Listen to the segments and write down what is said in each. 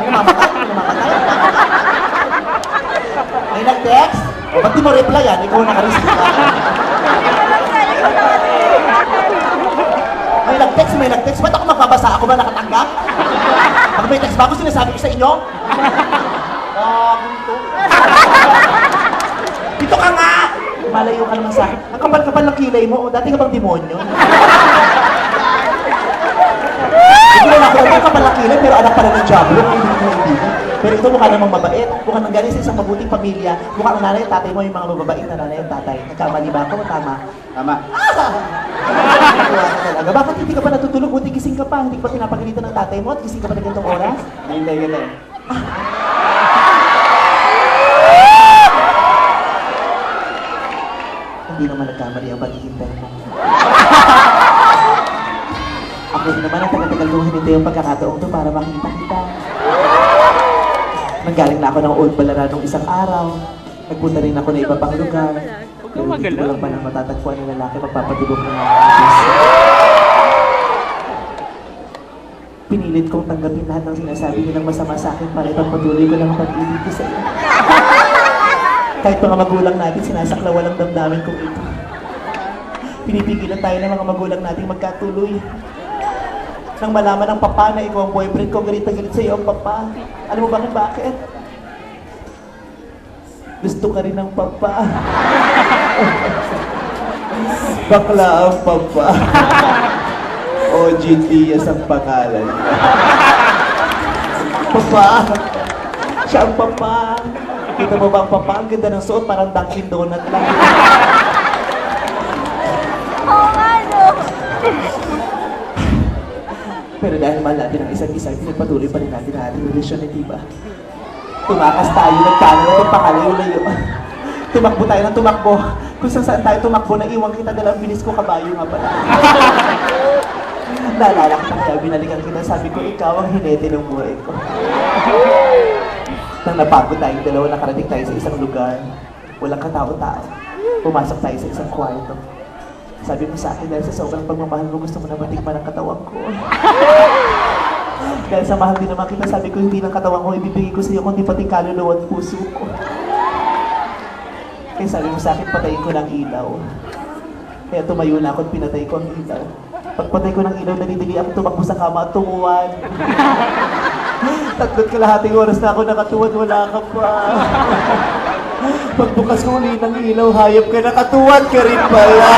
May namamatay? May namamatay? May nag-text? O, ba't di mo reply yan? Ikaw naka-receive ka. May nag-text. Ba't ako magbabasa? Ako ba nakatanggap? Pag may text ba ako, sinasabi ko sa inyo? Ito. Dito ka nga! Malayo ka naman sa akin. Ang kapal-kapal ng kilay mo. O, dati ka bang demonyo? Hindi mo na ako, ang kapal ng kilay, pero anak pala ng Diablo. Hindi. Pero ito mukha namang mabait. Mukha nang galing sa isang mabuting pamilya. Mukha ang nanay at tatay mo yung mga mababait na nanay at tatay. Nagkamali ba ako? Tama. Tama. Talaga. Bakit hindi ka pa natutulog? Buti gising ka pa. Hindi ka pa pinapagalitan ng tatay mo at gising ka pa na ganitong oras? Hintay ka tayo. Hindi naman nagkamali ang paghihintay mo. Ako din naman ang tagal-tagal kong hinintay yung pagkakataong to para makita kita. Nanggaling na ako ng Old Balara nung isang araw. Nagpunta rin ako na iba pang lugar. Pero hindi ko lang palang matatagpuan ng lalaki magpapatulog ng mga puso. Pinilit kong tanggapin lahat ng sinasabi nilang masama sa akin para ipagpatuloy ko lang ang pag-ibig ko sa iyo. Kahit mga magulang natin, sinasaklaw ang damdamin kong ito. Pinipigilan tayo ng mga magulang nating magkatuloy. Nang malaman ng papa na ikaw ang boyfriend ko, galit na galit sa iyo ang papa. Alam mo bakit? Gusto ka rin ng papa. Bakla ang papa. OG Diaz ang pangalan. Papa! Siya ang papa. Kita mo ba ang papa? Ang ganda ng suot, parang Dunkin Donut lang. Oo nga, no? Pero dahil mahal natin ang isa't isa, pinagpatuloy pa rin natin ang ating relasyon, di ba? Tumakas tayo, nagplano ng pakalayo-layo. Tumakbo tayo ng tumakbo. Kung saan tayo tumakbo, naiwan kita dahil ang bilis ko, kabayo nga pala. Naalala ko kaya binalikan kita, sabi ko, ikaw ang hinete ng buhay ko. Nang napagod tayong dalawa, nakarating tayo sa isang lugar. Walang katao-tao. Pumasok tayo sa isang kwarto. Sabi mo sa akin, dahil sa sobrang pagmamahal mo, gusto mo na matikman ang katawan ko. Dahil sa mahal din naman kita, sabi ko, hindi ng katawan ko, ibibigay ko sa iyo, kundi pati kaluluwa at puso ko. Kaya sabi mo sa akin, patayin ko ng ilaw. Kaya tumayo na ako at pinatay ko ang ilaw. Pagpatay ko ng ilaw, nalidili ako tumakbo sa kama at tumuwan. 3 kalahating oras na ako nakatuwad, wala ka pa. Pagbukas ko uli ng ilaw, hayop ka, nakatuwad ka rin pala.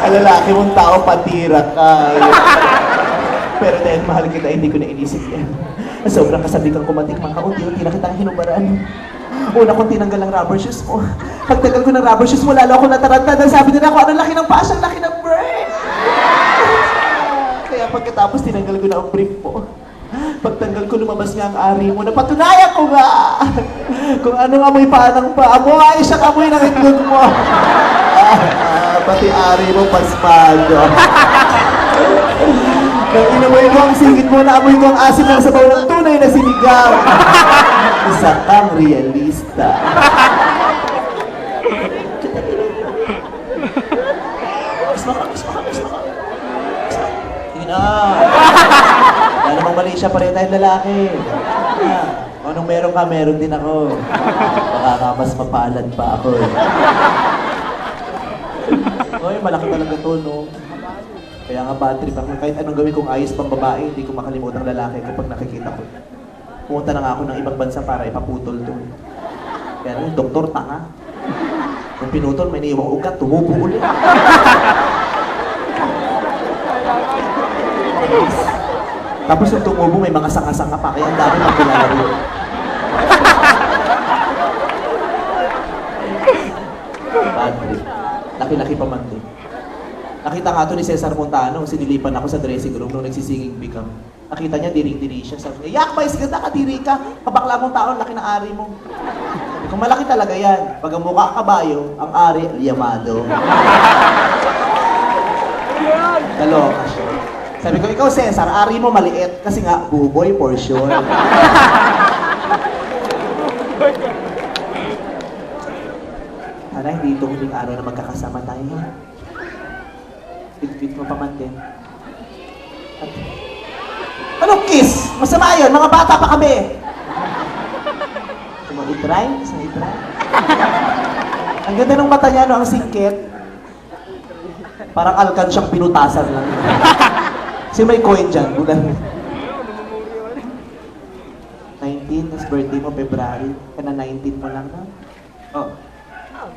Ang lalaki mong tao, patira ka. Pero dahil mahal kita, hindi ko na inisip yan. Sobrang kasabikan ko matikman ka, unti-unti na kitang hinubaran. Una kong tinanggal ang rubber shoes mo. Pagtagal ko ng rubber shoes mo, lalo ako nataranta. Dahil sabi nila ako, ano laki ng paa, ang laki ng brain. Kaya pagkatapos, tinanggal ko na ang brief mo. Pagtanggal ko, lumabas nga ang ari mo. Napatunayan ko nga kung ano nga amoy paa ng paa mo. Ay, siyang amoy ng itlog mo. Pati ari mo, pasmado. Nang inamoy ko ang singit mo, naamoy ko ang asin ng sabaw ng tunay na sinigang. Isa kang realista. Gusto ka. Sige na. Wala namang mali siya, pareho tayong lalaki. Kung anong meron ka, meron din ako. Baka nga mas mapalad pa ako eh. Oy, malaki talaga to, no? Kaya nga bad trip ako. Kahit anong gawin kong ayos pang babae, hindi ko makalimutan ang lalaki kapag nakikita ko. Pumunta na nga ako ng ibang bansa para ipaputol to. Kaya yung doktor, tanga. Kung pinutol, may naiwang ugat, tumubo ulit. Tapos yung tumubo, may mga sanga-sanga pa, kaya ang dami magkulalaro. Bad trip. Laki-laki pa man din. Nakita nga ito ni Cesar Montano, sinilipan ako sa dressing room nung nagsisinging bigam. Nakita niya, diring-diri siya. Sabi niya, yak, mais, ganda ka, diri ka. Kabakla mong tao, laki ng ari mo. Kung malaki talaga yan, pag ang mukha kabayo, ang ari, yamado. Kaloka siya. Sabi ko, ikaw Cesar, ari mo maliit. Kasi nga, buboy for sure. Sana hindi ito huling araw na magkakasama tayo. Bit mo pa man din. At, anong kiss? Masama yun, mga bata pa kami. Gusto mo itry? Gusto mo itry? Ang ganda ng mata niya, no? Ang singkit. Parang alkan siyang pinutasan lang. Kasi may coin dyan. Bulan. 19, tas birthday mo, February. Kaya na 19 mo lang, no? Oh.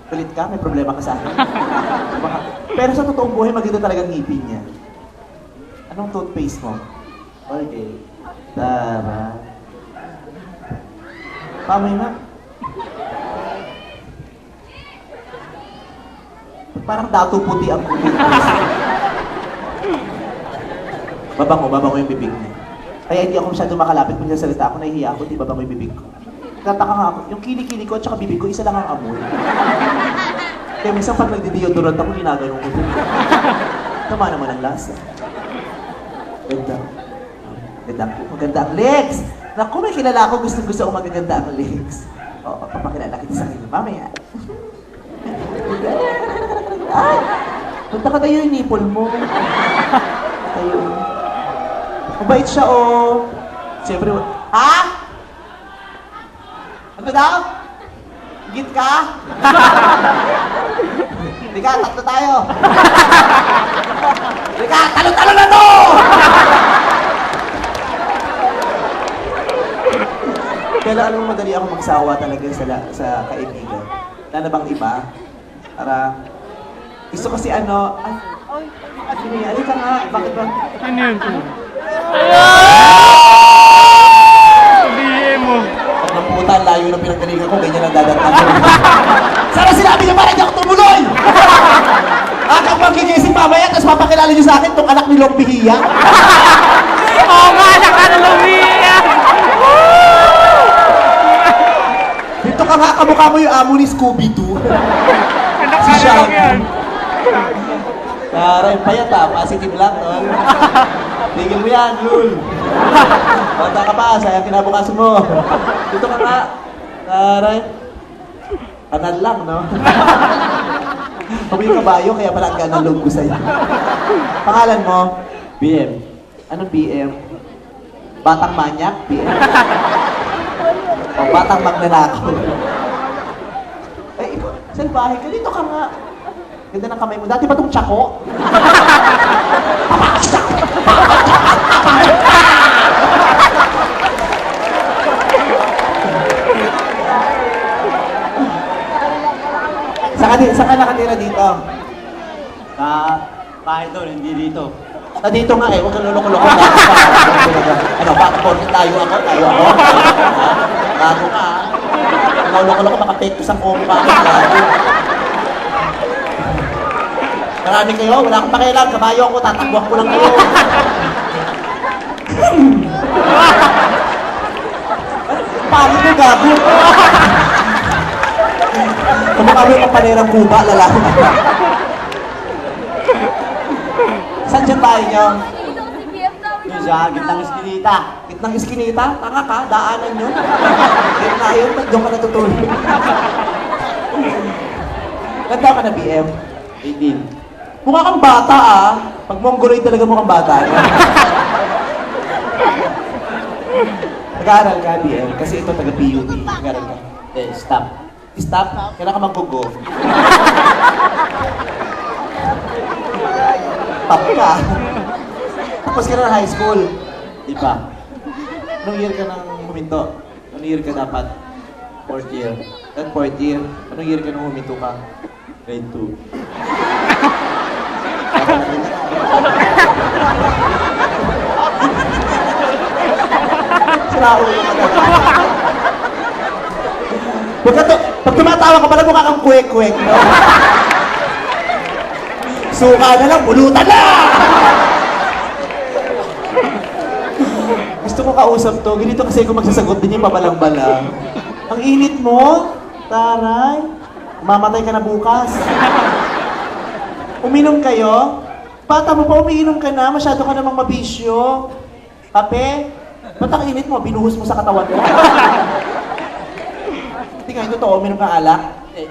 Kulit ka? May problema ka sa akin? Pero sa totoong buhay, maganda talagang ngipin niya. Anong toothpaste mo? Okay. Tara. Pamoy na. Parang dato puti ang kulit. Babango yung bibig niya. Kaya hindi ako masyado makalapit kung salita ako, nahihiya ako, di babango yung bibig ko. Tataka nga ako, yung kilikili ko at saka bibig ko, isa lang ang amoy. Kaya minsan pag nagdi-deodorant ako, ginagano ko. Tama naman ang lasa. Ganda. Maganda ang legs! Naku, may kilala ko, gusto ko magaganda ang legs. Oo, papakilala kita sa kanya mamaya. Ay! Punta ka tayo yung nipple mo. Tayo. Mabait siya, oh. Siyempre, ha? Ano daw? Git ka? Hindi ka, tatlo tayo. Hindi ka, talo-talo na to! Kaya alam mo, madali ako magsawa talaga sa kaibigan. Lalo bang iba? Para, gusto kasi ano, ay, alika nga, bakit ba? Ano yun? Sabihin mo. Pag ng puta, layo na pinagkaligan ko, ganyan ang dadatang ko. Sana sinabi niyo para hindi ako tumuloy! Akang magigising mamaya, tapos papakilala niyo sa akin itong anak ni Long Bihiya. Oo nga, nakalumiya! Dito ka nga, kamukha mo yung amo ni Scooby-Doo. Si Ano lang yan? Taray, payat ah, positive lang, tol. Tigil mo yan, Lul. Bata ka pa, sayang kinabukasan mo. Dito ka nga. Taray. Kanal lang, no? Kami yung kabayo, kaya pala ang ganang loob ko sa'yo. Pangalan mo? BM. Anong BM? Batang manyak? BM. O, batang magnanakaw. Eh, ikaw, salbahe ka. Dito ka nga. Ganda ng kamay mo. Dati ba itong tsako? Saan ka nakatira dito? Sa bahay doon, hindi dito. Dito nga eh, huwag kang luloko-loko. Ano, baka porket tayo ako? Bago ka. Luloko-loko, baka fake ko sa kumpa. Marami kayo, wala akong pakialam. Kabayo ako, tatakbuhan ko lang kayo. Pangit mo, gago. Kumukha mo yung kapanerang kuba, lalaki. Saan dyan tayo nyo? Doon sa gitnang iskinita. Gitnang iskinita? Tanga ka, daanan nyo. Gitna yun, doon ka natutulog. Ganda ka na, BM. 18. Mukha kang bata ah. Pag Mongoloid talaga mukhang bata. Nag-aaral ka, BM, kasi ito taga-PUP. Nag-aaral ka. Stop. Stop, kailan ka mag-go? Top ka. Tapos ka na ng high school. Di ba? Anong year ka nang huminto? Anong year ka dapat? Fourth year. That fourth year. Anong year ka nang huminto ka? Grade 2. Sira ulo ka na. Pag tumatawa ka pala, mukha kang kwek-kwek, no? Suka na lang, bulutan na! Gusto ko kausap to. Ganito kasi kung magsasagot din yung pabalang-balang. Ang init mo, taray. Mamatay ka na bukas. Uminom kayo? Bata mo pa, umiinom ka na. Masyado ka namang mabisyo. Kape? Ba't ang init mo? Binuhos mo sa katawan mo. Tingnan, ito to, uminom kang alak. Eh,